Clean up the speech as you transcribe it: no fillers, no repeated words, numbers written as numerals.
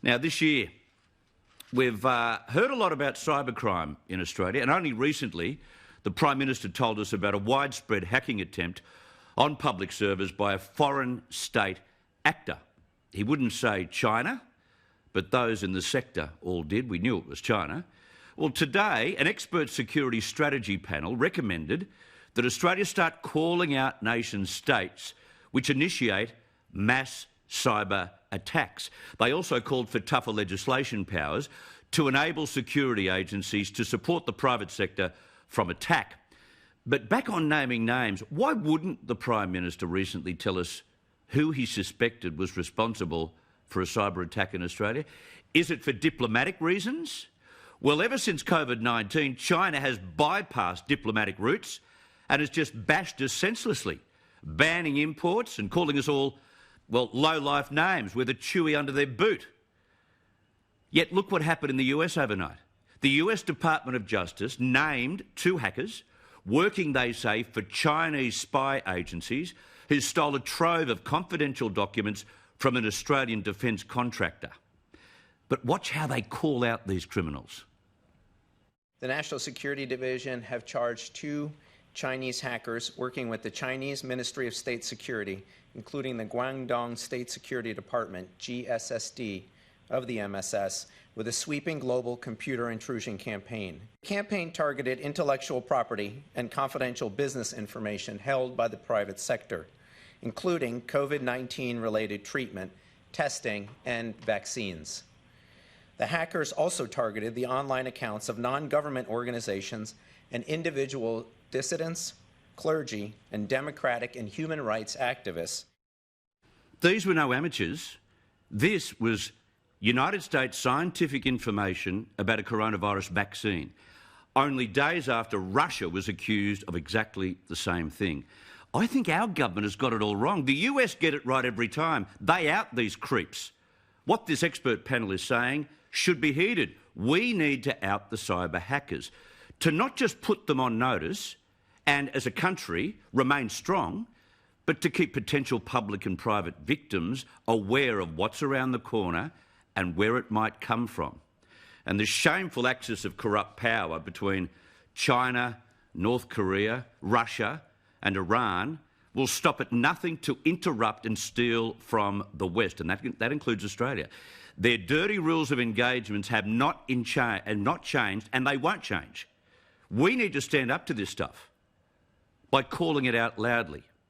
Now, this year, we've heard a lot about cybercrime in Australia, and only recently the Prime Minister told us about a widespread hacking attempt on public servers by a foreign state actor. He wouldn't say China, but those in the sector all did. We knew it was China. Well, today, an expert security strategy panel recommended that Australia start calling out nation-states which initiate mass cyber attacks. They also called for tougher legislation powers to enable security agencies to support the private sector from attack. But back on naming names, why wouldn't the Prime Minister recently tell us who he suspected was responsible for a cyber attack in Australia? Is it for diplomatic reasons? Well, ever since COVID-19, China has bypassed diplomatic routes and has just bashed us senselessly, banning imports and calling us all, well, low-life names with a chewy under their boot. Yet look what happened in the US overnight. The US Department of Justice named 2 hackers working, they say, for Chinese spy agencies who stole a trove of confidential documents from an Australian defence contractor. But watch how they call out these criminals. The National Security Division have charged 2 Chinese hackers working with the Chinese Ministry of State Security, including the Guangdong State Security Department, GSSD, of the MSS, with a sweeping global computer intrusion campaign. The campaign targeted intellectual property and confidential business information held by the private sector, including COVID-19 related treatment, testing, and vaccines. The hackers also targeted the online accounts of non-government organizations and individual dissidents, clergy, and democratic and human rights activists. These were no amateurs. This was United States scientific information about a coronavirus vaccine, only days after Russia was accused of exactly the same thing. I think our government has got it all wrong. The US get it right every time. They out these creeps. What this expert panel is saying should be heeded. We need to out the cyber hackers, to not just put them on notice and, as a country, remain strong, but to keep potential public and private victims aware of what's around the corner and where it might come from. And the shameful axis of corrupt power between China, North Korea, Russia and Iran will stop at nothing to interrupt and steal from the West, and that includes Australia. Their dirty rules of engagements have not changed, and they won't change. We need to stand up to this stuff by calling it out loudly.